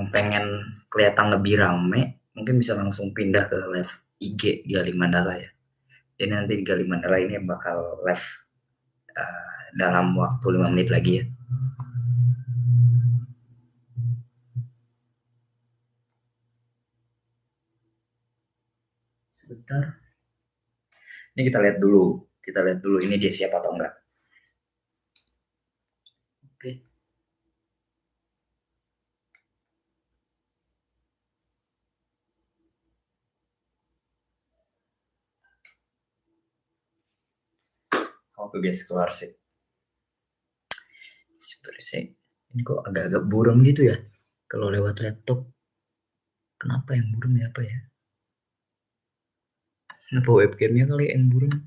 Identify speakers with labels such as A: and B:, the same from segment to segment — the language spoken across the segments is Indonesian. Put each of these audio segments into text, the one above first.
A: pengen kelihatan lebih rame, mungkin bisa langsung pindah ke live IG Galih Mandala ya. Jadi nanti Galih Mandala ini bakal live dalam waktu 5 menit lagi ya. Sebentar. Ini kita lihat dulu. Kita lihat dulu ini dia siapa atau enggak. Oke. How to get scholarship. Seperti ini kok agak-agak buram gitu ya. Kalau lewat laptop. Kenapa yang buram ya apa ya? Kenapa webcamnya kali yang buram?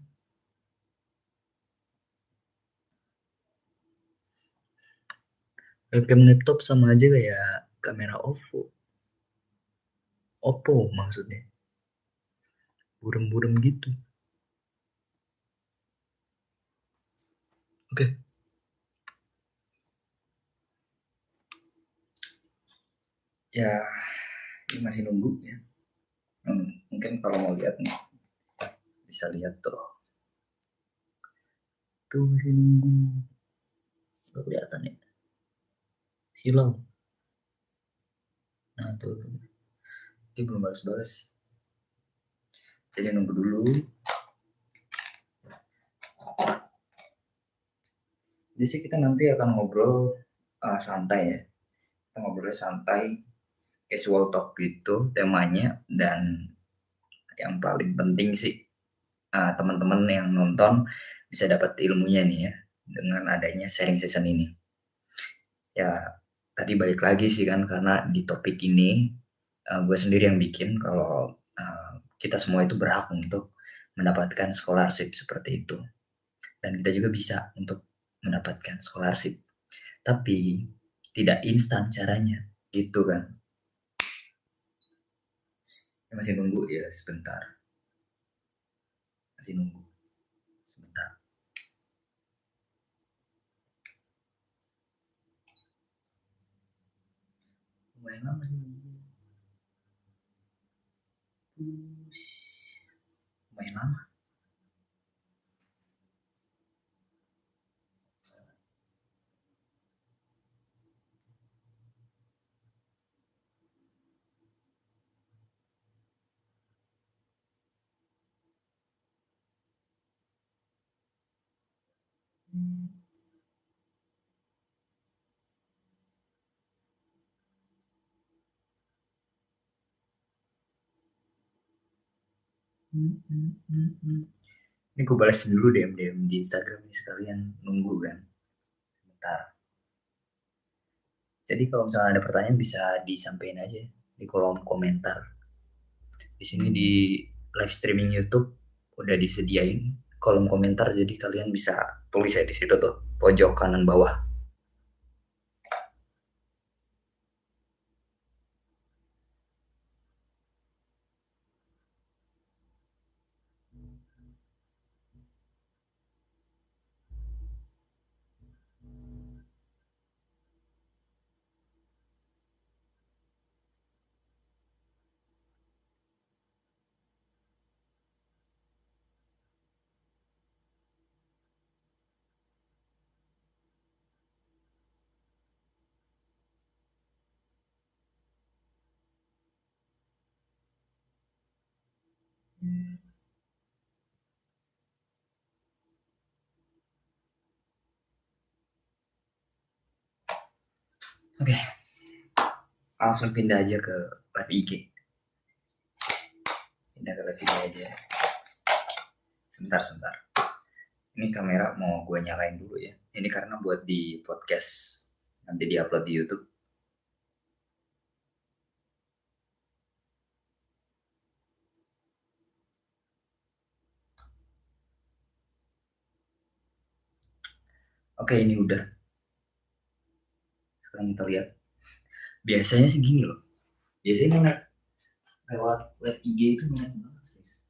A: Webcam laptop sama aja kayak kamera Oppo maksudnya. Buram-buram gitu. Oke. Ya, ini masih nunggu ya. Mungkin kalau mau lihat nih, bisa lihat tuh. Tuh masih nunggu. Gak kelihatan ya. Silau. Nah tuh. Dia belum balas-balas. Jadi nunggu dulu. Jadi sih kita nanti akan ngobrol santai ya. Kita ngobrolnya santai, casual talk gitu temanya. Dan yang paling penting sih teman-teman yang nonton bisa dapat ilmunya nih ya dengan adanya sharing season ini. Ya tadi balik lagi sih kan karena di topik ini gue sendiri yang bikin kalau kita semua itu berhak untuk mendapatkan scholarship seperti itu dan kita juga bisa untuk mendapatkan scholarship tapi tidak instan caranya gitu kan. Masih nunggu ya sebentar, masih nunggu sebentar. Lumayan lama sih nunggu. Lumayan lama. Ini gue balas dulu DM di Instagram nih sekalian nunggu kan. Bentar. Jadi kalau misalnya ada pertanyaan bisa disampaikan aja di kolom komentar. Di sini di live streaming YouTube udah disediain kolom komentar jadi kalian bisa tulis ya di situ tuh pojok kanan bawah. Oke, langsung pindah aja ke live IG. Pindah ke live IG aja. Sebentar. Ini kamera mau gue nyalain dulu ya. Ini karena buat di podcast nanti diupload di YouTube. Oke, ini udah. Sekarang kita lihat. Biasanya sih gini loh. Biasanya lewat live IG itu banget guys.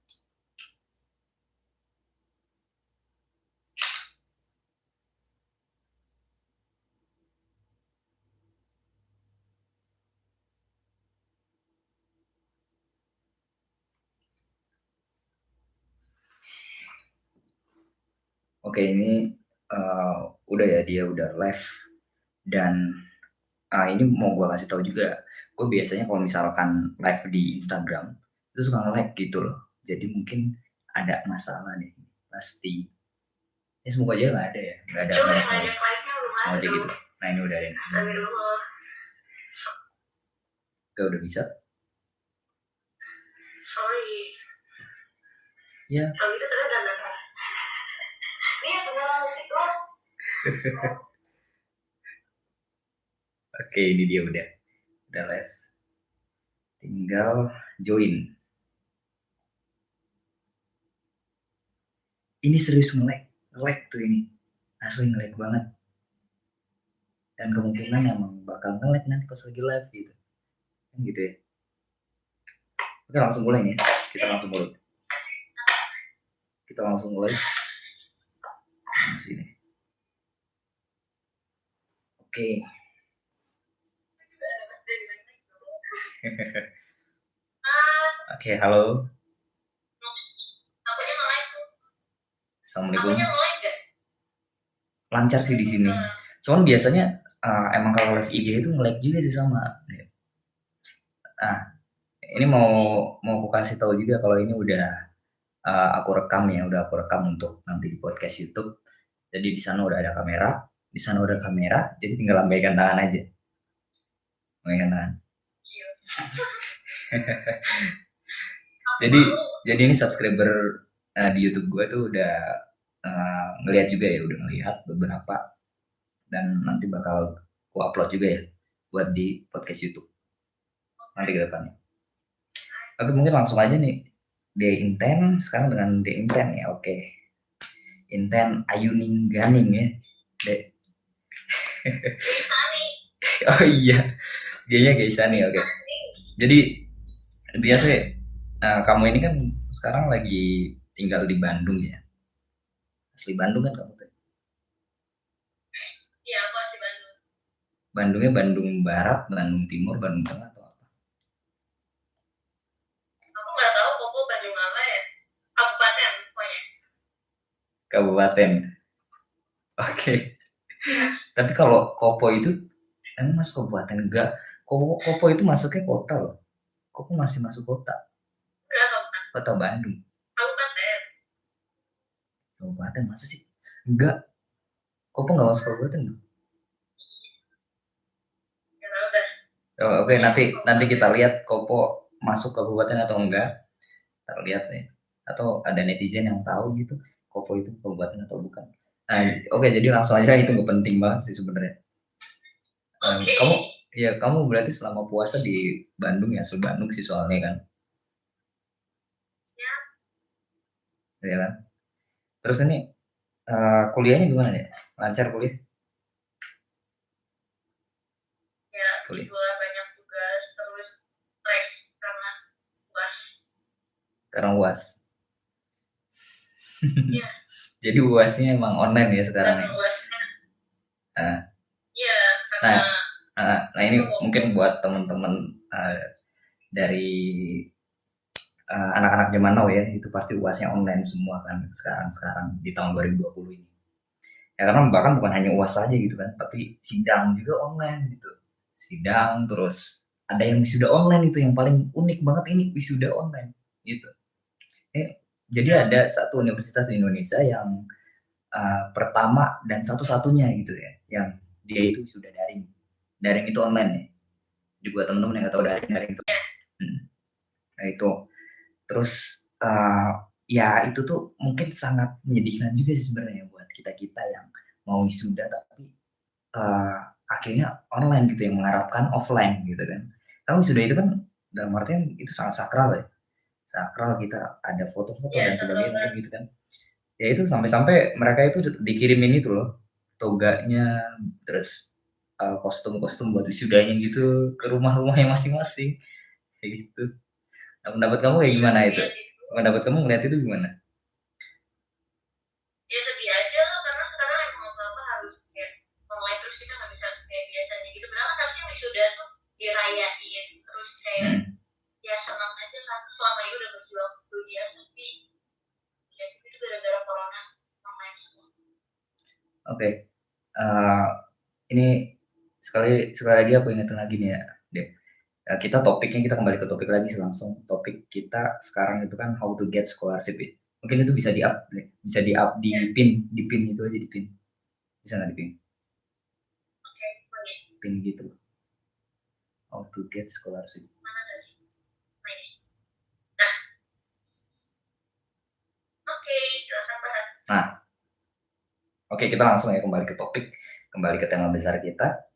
A: Oke, ini udah ya, dia udah live dan ini mau gue kasih tahu juga, gue biasanya kalau misalkan live di Instagram itu suka nge-lag gitu loh. Jadi mungkin ada masalah nih, pasti. Ya semoga aja nggak ada ya, nggak ada nge-lag. Semoga aja gitu. Nah ini udah ada. Udah bisa.
B: Sorry.
A: Ya.
B: Kalau gitu ternyata dandan. Ini sebenarnya musik doang.
A: Oke, ini dia udah live. Tinggal join. Ini serius nge-lag tuh ini. Asli nge-lag banget. Dan kemungkinan emang bakal nge-lag nanti pas lagi live gitu. Kan gitu ya. Oke, langsung mulai nih ya. Kita langsung mulai. Sini. Oke. Oke, halo. Assalamualaikum. Lancar sih di sini. Cuman biasanya emang kalau live IG itu nge-lag juga sih sama. Nah, ini mau aku kasih tahu juga kalau ini udah aku rekam ya, untuk nanti di podcast YouTube. Jadi di sana udah ada kamera, jadi tinggal lambaikan tangan aja. Lambaikan tangan. jadi ini subscriber di YouTube gue tuh udah ngelihat juga ya, udah ngelihat beberapa, dan nanti bakal aku upload juga ya buat di podcast YouTube nanti ke depannya. Oke, mungkin langsung aja nih. D-Inten sekarang dengan D-Inten ya. Oke. Inten Ayuning Ganing ya. Oh iya. Dianya Gaisani, oke. Jadi biasa kamu ini kan sekarang lagi tinggal di Bandung ya. Asli Bandung kan kamu tuh?
B: Iya, aku asli Bandung.
A: Bandungnya Bandung Barat, Bandung Timur, Bandung Tengah atau apa?
B: Aku nggak tahu Kopo Bandung apa ya. Kabupaten pokoknya.
A: Kabupaten. Oke. Tapi kalau Kopo itu emang masuk kabupaten? Enggak. Kopo itu masuknya kota loh. Kopo masih masuk kota.
B: Enggak,
A: Kota Bandung.
B: Kabupaten.
A: Kabupaten masa sih? Enggak. Kopo nggak masuk kabupaten loh. Oke, nanti kita lihat Kopo masuk kabupaten atau enggak. Kita lihat ya. Atau ada netizen yang tahu gitu, Kopo itu kabupaten atau bukan. Nah, oke, jadi langsung aja, itu nggak penting banget sih sebenarnya. Kamu berarti selama puasa di Bandung ya, asli Bandung sih soalnya kan. Ya kan. Terus ini kuliahnya gimana nih? Lancar kuliah?
B: Ya, kuliah banyak tugas, terus stres karena UAS.
A: Karena UAS.
B: Iya.
A: Jadi UASnya emang online ya sekarang ya.
B: Iya, karena
A: nah ini mungkin buat teman-teman dari anak-anak zaman now ya, itu pasti UASnya online semua kan sekarang di tahun 2020 ini. Ya karena bahkan bukan hanya UAS saja gitu kan, tapi sidang juga online gitu. Sidang, terus ada yang wisuda online, itu yang paling unik banget, ini wisuda online gitu. Jadi ada satu universitas di Indonesia yang pertama dan satu-satunya gitu ya, yang dia itu sudah daring. Daring itu online ya. Jadi buat teman-teman yang nggak tahu daring itu. Nah itu. Terus ya itu tuh mungkin sangat menyedihkan juga sih sebenarnya buat kita-kita yang mau wisuda tapi akhirnya online gitu, yang mengharapkan offline gitu kan. Karena wisuda itu kan dalam artian itu sangat sakral ya. Sakral, kita ada foto-foto dan sebagainya gitu kan. Ya itu sampai-sampai mereka itu dikirimin itu loh, toganya, terus kostum-kostum buat wisudanya gitu ke rumah-rumahnya masing-masing kayak gitu. Nah, pendapat kamu kayak gimana itu? Pendapat kamu ngeliat itu gimana?
B: Ya sedih aja loh, karena sekarang emang apa-apa harus kayak online, terus kita nggak bisa kayak biasanya gitu. Padahal kan harusnya wisuda tuh dirayain, terus kayak ya senang aja kan, selama ini udah berjuang kuliah, tapi ya itu gara-gara corona online semua.
A: Oke, eee, ini sekali lagi aku ingetin lagi nih ya, Dek, kita kembali ke topik lagi sih langsung. Topik kita sekarang itu kan how to get scholarship ya. Mungkin itu bisa di-up Dek, bisa di-up di pin itu aja di-pin. Bisa nggak di-pin?
B: Oke, boleh.
A: Pin gitu, how to get scholarship.
B: Mana tadi? Nah, ini. Nah, oke, silakan bahas.
A: Nah, oke kita langsung ya kembali ke topik, kembali ke tema besar kita,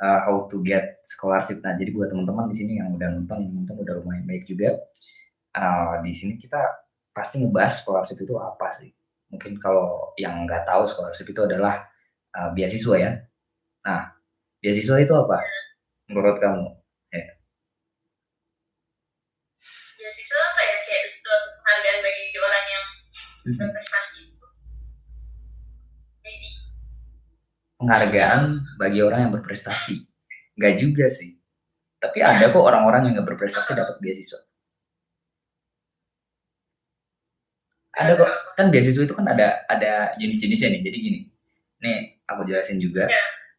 A: how to get scholarship. Nah, jadi buat teman-teman di sini yang nonton udah lumayan baik juga. Di sini kita pasti ngebahas scholarship itu apa sih. Mungkin kalau yang nggak tahu scholarship itu adalah, beasiswa ya. Nah, beasiswa itu apa menurut kamu? Ya,
B: Beasiswa apa ya? Kayak suatu penghargaan bagi orang yang berprestasi. Jadi,
A: penghargaan bagi orang yang berprestasi. Nggak juga sih, tapi ada kok orang-orang yang nggak berprestasi dapat beasiswa. Ada kok, kan beasiswa itu kan ada jenis-jenisnya nih. Jadi gini, nih aku jelasin juga.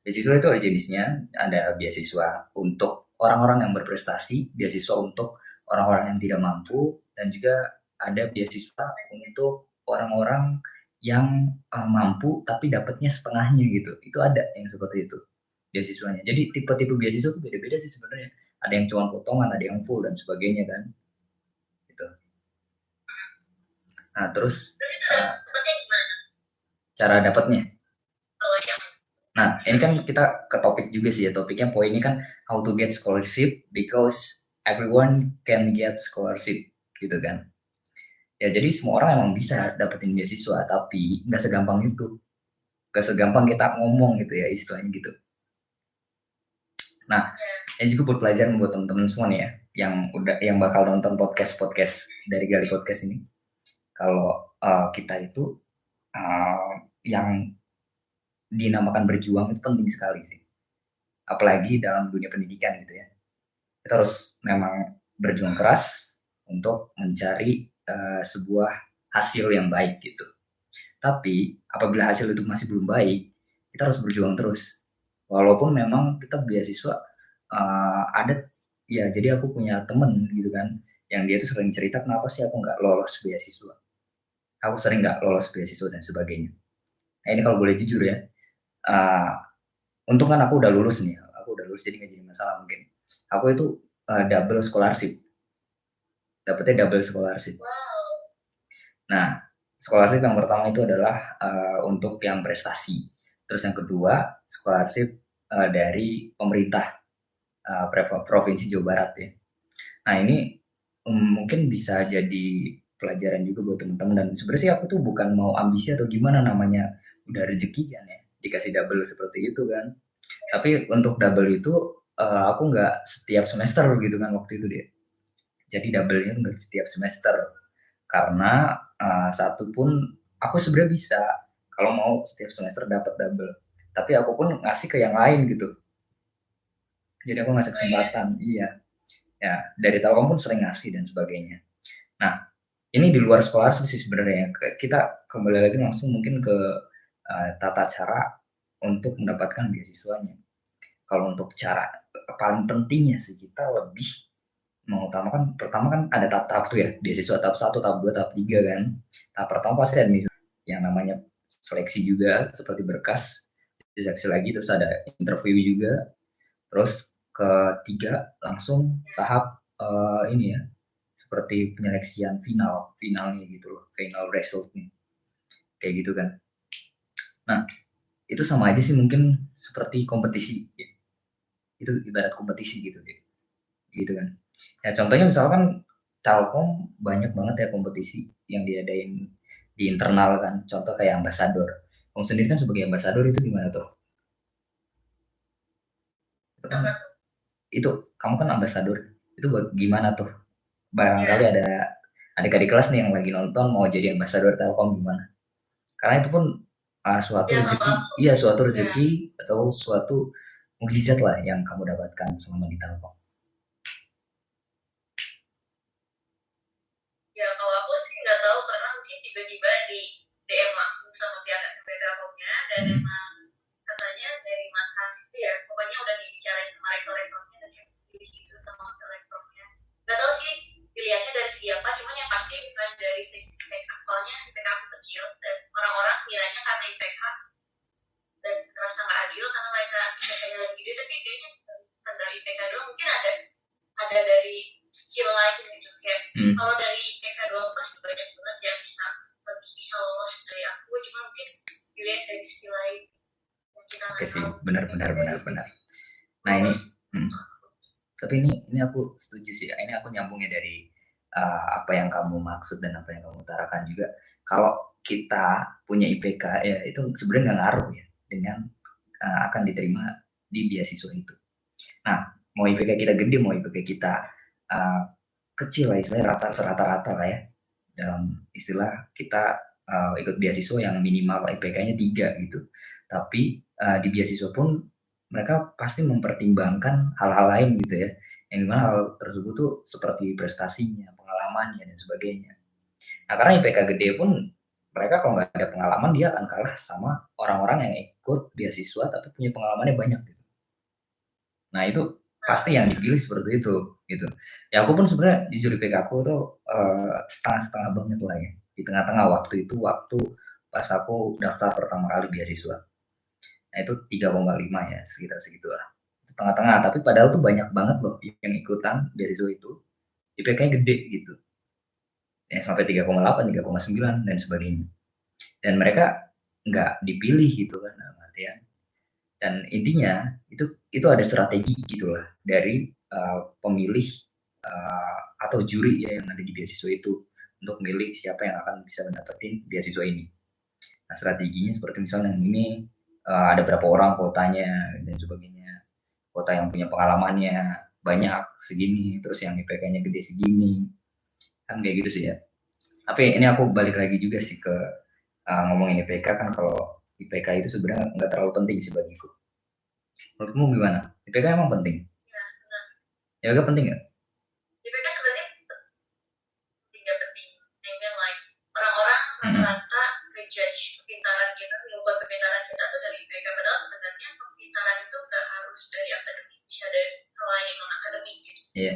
A: Beasiswa itu ada jenisnya, ada beasiswa untuk orang-orang yang berprestasi, beasiswa untuk orang-orang yang tidak mampu, dan juga ada beasiswa untuk orang-orang yang mampu tapi dapatnya setengahnya gitu. Itu ada yang seperti itu beasiswanya. Jadi tipe-tipe beasiswa itu beda-beda sih sebenarnya. Ada yang cuma potongan, ada yang full dan sebagainya kan. Gitu. Nah, terus cara dapatnya. Nah, ini kan kita ke topik juga sih ya. Topiknya poinnya kan how to get scholarship because everyone can get scholarship gitu kan. Ya jadi semua orang emang bisa dapetin beasiswa, tapi nggak segampang itu. Nggak segampang kita ngomong gitu ya istilahnya gitu. Nah, ini juga buat pelajaran buat teman-teman semua nih ya, yang bakal nonton podcast dari Gali Podcast ini. Kalau kita itu yang dinamakan berjuang itu penting sekali sih. Apalagi dalam dunia pendidikan gitu ya. Kita harus memang berjuang keras untuk mencari sebuah hasil yang baik gitu. Tapi apabila hasil itu masih belum baik, kita harus berjuang terus. Walaupun memang kita beasiswa ada ya. Jadi aku punya temen gitu kan, yang dia tuh sering cerita kenapa sih aku nggak lolos beasiswa. Aku sering nggak lolos beasiswa dan sebagainya. Nah ini kalau boleh jujur ya, uh, untung kan aku udah lulus nih. Aku udah lulus jadi nggak jadi masalah mungkin. Aku itu double scholarship, dapetnya double scholarship. Nah, scholarship yang pertama itu adalah untuk yang prestasi. Terus yang kedua, scholarship dari pemerintah provinsi Jawa Barat ya. Nah ini mungkin bisa jadi pelajaran juga buat teman-teman. Dan sebenarnya sih aku tuh bukan mau ambisi atau gimana, namanya udah rezeki kan ya, dikasih double seperti itu kan. Tapi untuk double itu aku nggak setiap semester gitu kan waktu itu dia. Jadi double-nya nggak setiap semester. Karena satu pun aku sebenarnya bisa kalau mau setiap semester dapat double. Tapi aku pun ngasih ke yang lain gitu. Jadi aku ngasih kesempatan, iya. Ya, dari Telkom pun sering ngasih dan sebagainya. Nah, ini di luar scholarship sih sebenarnya. Kita kembali lagi langsung mungkin ke tata cara untuk mendapatkan beasiswanya. Kalau untuk cara paling pentingnya sih kita lebih mengutamakan, pertama kan ada tahap-tahap tuh ya, beasiswa tahap 1, tahap 2, tahap 3 kan. Tahap pertama pasti ada yang namanya seleksi juga seperti berkas, diseleksi lagi, terus ada interview juga, terus ketiga langsung tahap ini ya, seperti penyeleksian finalnya gitu loh, final result nih, kayak gitu kan. Nah, itu sama aja sih mungkin seperti kompetisi ya. Itu ibarat kompetisi gitu deh, gitu kan. Ya contohnya misalkan Telkom banyak banget ya kompetisi yang diadain di internal kan, contoh kayak ambasador. Kamu sendiri kan sebagai ambasador itu gimana tuh? Itu kan, itu kamu kan ambasador, itu gimana tuh? Barangkali ada adik-adik kelas nih yang lagi nonton mau jadi ambasador Telkom gimana? Karena itu pun suatu rezeki, iya suatu rezeki atau suatu mukjizat lah yang kamu dapatkan selama di Telkom.
B: Ya kalau aku sih nggak tahu karena mungkin tiba-tiba di DM langsung sama pihak SMP Telkomnya dan ada dari skill lain gitu kayak kalau dari IPK doang pasti banyak banget yang bisa lolos dari aku, cuma mungkin dilihat dari skill lain yang kita
A: Oke sih, benar. Nah ini, tapi ini aku setuju sih. Ini aku nyambungnya dari apa yang kamu maksud dan apa yang kamu utarakan juga. Kalau kita punya IPK ya itu sebenarnya nggak ngaruh ya dengan akan diterima di beasiswa itu. Nah, mau IPK kita gede, mau IPK kita kecil lah, istilahnya rata-rata lah ya. Dalam istilah kita ikut beasiswa yang minimal IPK-nya 3 gitu. Tapi di beasiswa pun mereka pasti mempertimbangkan hal-hal lain gitu ya. Yang dimana hal tersebut tuh seperti prestasinya, pengalamannya dan sebagainya. Nah, karena IPK gede pun mereka kalau nggak ada pengalaman dia akan kalah sama orang-orang yang ikut beasiswa tapi punya pengalamannya banyak gitu. Nah, itu pasti yang dipilih seperti itu gitu. Ya aku pun sebenarnya jujur IPK aku tuh setengah-setengah banget lah ya. Di tengah-tengah waktu pas aku daftar pertama kali beasiswa. Nah, itu 3,5 ya, sekitar segitulah. Itu tengah-tengah, tapi padahal tuh banyak banget loh yang ikutan beasiswa itu. IPK-nya gede gitu. Ya sampai 3,8, 3,9 dan sebagainya. Dan mereka nggak dipilih gitu kan dalam artian. Dan intinya itu ada strategi gitulah dari pemilih atau juri ya yang ada di beasiswa itu untuk milih siapa yang akan bisa mendapatkan beasiswa ini. Nah, strateginya seperti misalnya yang ini ada berapa orang kuotanya dan sebagainya. Kuota yang punya pengalamannya banyak segini, terus yang IPK-nya gede segini. Kan kayak gitu sih ya. Tapi ini aku balik lagi juga sih ke ngomongin IPK kan kalau IPK itu sebenarnya nggak terlalu penting sih bagiku. Menurutmu gimana? IPK emang penting?
B: Ya,
A: IPK penting nggak?
B: IPK sebenarnya tidak penting. Memang like orang-orang rata-rata ngejudge kepintaran kita, mengukur kepintaran kita tuh dari IPK. Padahal sebenarnya kepintaran itu nggak harus dari akademik, bisa dari selain non akademik gitu.
A: Iya.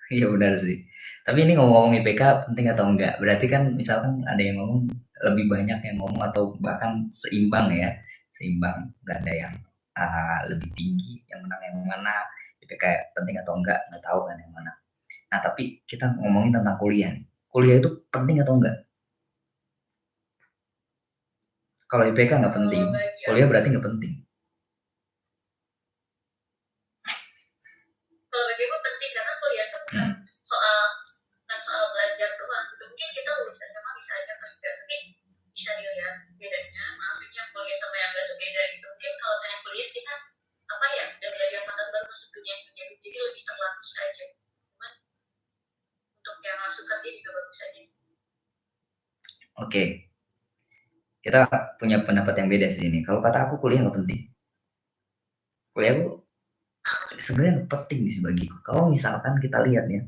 A: Iya benar sih. Tapi ini ngomong-ngomong IPK penting atau enggak? Berarti kan misalkan ada yang ngomong lebih banyak yang ngomong atau bahkan seimbang ya, seimbang. Nggak ada yang lebih tinggi, yang menang yang mana. IPK penting atau enggak? Nggak tahu kan yang mana. Nah tapi kita ngomongin tentang kuliah nih. Kuliah itu penting atau enggak? Kalau IPK nggak penting, kuliah berarti nggak penting.
B: Kalau bagiku penting karena kuliah itu bukan soal belajar doang. Mungkin kita lulus SMA bisa aja kerja, tapi bisa dilihat bedanya. Maksudnya kuliah sama yang enggak tuh beda gitu. Mungkin kalau kayak kuliah kita apa ya udah belajar hal baru masuk dunia kerja, jadi lebih terlatih aja. Cuman untuk yang masuk kerja juga bagus aja.
A: Oke. Kita punya pendapat yang beda sih ini. Kalau kata aku kuliah nggak penting. Kuliah aku sebenarnya penting sih bagiku. Kalau misalkan kita lihat ya,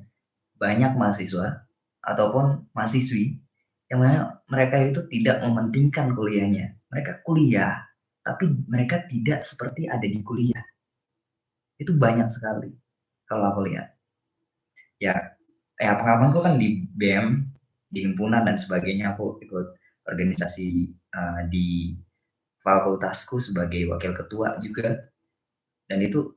A: banyak mahasiswa ataupun mahasiswi yang mana mereka itu tidak mementingkan kuliahnya. Mereka kuliah, tapi mereka tidak seperti ada di kuliah. Itu banyak sekali kalau aku lihat. Ya pengalamanku kan di BEM, di himpunan dan sebagainya, aku ikut organisasi di fakultasku sebagai wakil ketua juga. Dan itu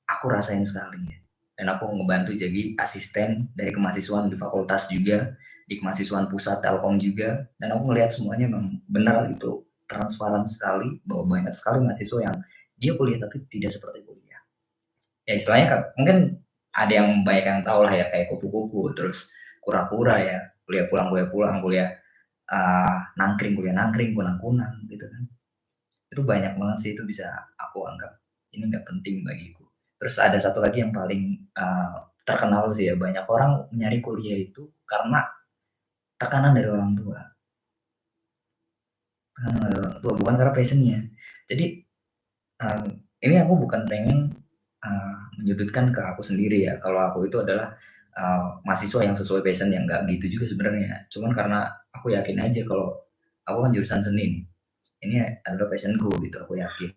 A: aku rasain sekali ya. Dan aku ngebantu jadi asisten dari kemahasiswaan di fakultas juga, di kemahasiswaan pusat Telkom juga. Dan aku ngelihat semuanya memang benar itu transparan sekali bahwa banyak sekali mahasiswa yang dia kuliah tapi tidak seperti kuliah. Ya istilahnya kan mungkin ada yang banyak yang tahu lah ya kayak kupu-kupu, terus kura-kura ya, kuliah pulang, kuliah nangkring, kunang-kunang gitu kan. Itu banyak banget sih, itu bisa aku anggap ini nggak penting bagiku. Terus ada satu lagi yang paling terkenal sih ya, banyak orang nyari kuliah itu karena tekanan dari orang tua. Tekanan dari orang tua, bukan karena passionnya. Jadi ini aku bukan pengen menyudutkan ke aku sendiri ya, kalau aku itu adalah mahasiswa yang sesuai passion, yang nggak gitu juga sebenarnya. Cuman karena aku yakin aja kalau aku kan jurusan seni nih, ini adalah passionku gitu, aku yakin.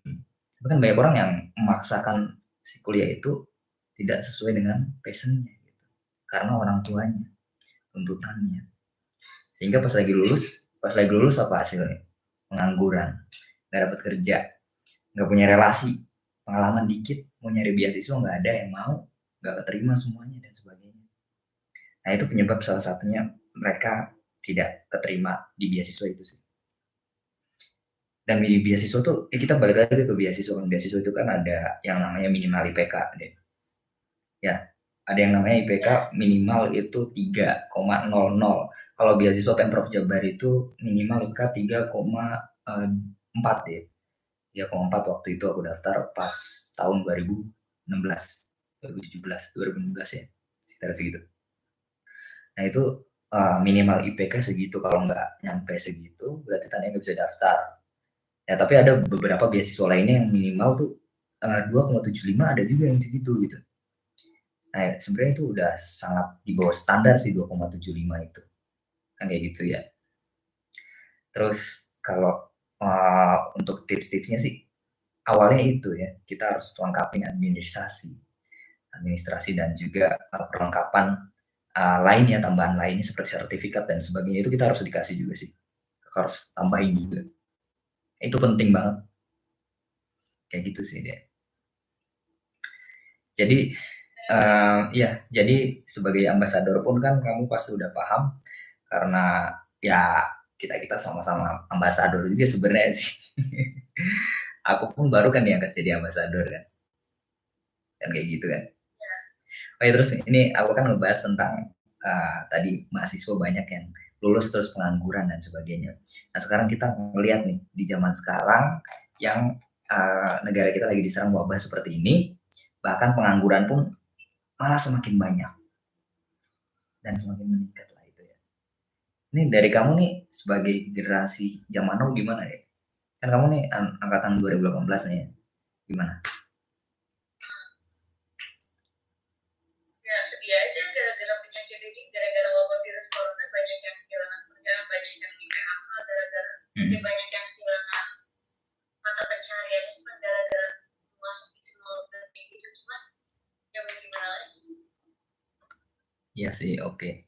A: Tapi kan banyak orang yang memaksakan si kuliah itu tidak sesuai dengan passionnya gitu. Karena orang tuanya, tuntutannya. Sehingga pas lagi lulus apa hasilnya? Pengangguran, nggak dapat kerja, nggak punya relasi, pengalaman dikit, mau nyari beasiswa nggak ada yang mau, nggak keterima semuanya dan sebagainya. Nah itu penyebab salah satunya mereka tidak keterima di beasiswa itu sih. Dan di beasiswa tuh, kita balik lagi ke beasiswa. Beasiswa itu kan ada yang namanya minimal IPK deh. Ya, ada yang namanya IPK
B: Ya.
A: minimal itu 3,00. Kalau beasiswa Pemprov Jabar itu minimal IPK 3,4 ya. 3,4 waktu itu aku daftar pas tahun 2016, 2017, 2016 ya, sekitar segitu. Nah itu minimal IPK segitu, kalau nggak nyampe segitu berarti tandanya nggak bisa daftar. Ya tapi ada beberapa beasiswa lainnya yang minimal tuh 2,75, ada juga yang segitu gitu. Nah sebenarnya itu udah sangat di bawah standar sih 2,75 itu, kan kayak gitu ya. Terus kalau untuk tips-tipsnya sih awalnya itu ya, kita harus lengkapin administrasi dan juga perlengkapan lainnya, tambahan lainnya seperti sertifikat dan sebagainya, itu kita harus dikasih juga sih, harus tambahin juga. Itu penting banget. Kayak gitu sih dia. Jadi ya, jadi sebagai ambasador pun kan kamu pasti udah paham, karena ya kita sama-sama ambasador juga sebenarnya sih. Aku pun baru kan diangkat jadi ambasador kan, kan kayak gitu kan. Oke, terus ini aku kan ngebahas tentang tadi mahasiswa banyak yang lulus terus pengangguran dan sebagainya. Nah sekarang kita ngelihat nih di zaman sekarang yang negara kita lagi diserang wabah seperti ini, bahkan pengangguran pun malah semakin banyak dan semakin meningkat lah itu ya. Ini dari kamu nih sebagai generasi zaman now gimana ya? Kan kamu nih angkatan 2018 nih ya, gimana?
B: Ya sedih aja gara-gara penyakit ini, gara-gara wabah virus corona banyak yang kehilangan kerjaan, banyak yang di PHK gara-gara banyak yang kehilangan mata pencaharian cuma gara-gara masuk itu berhenti gitu, cuma ya mau gimana lagi.
A: Iya sih, oke.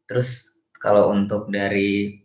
A: Terus kalau untuk dari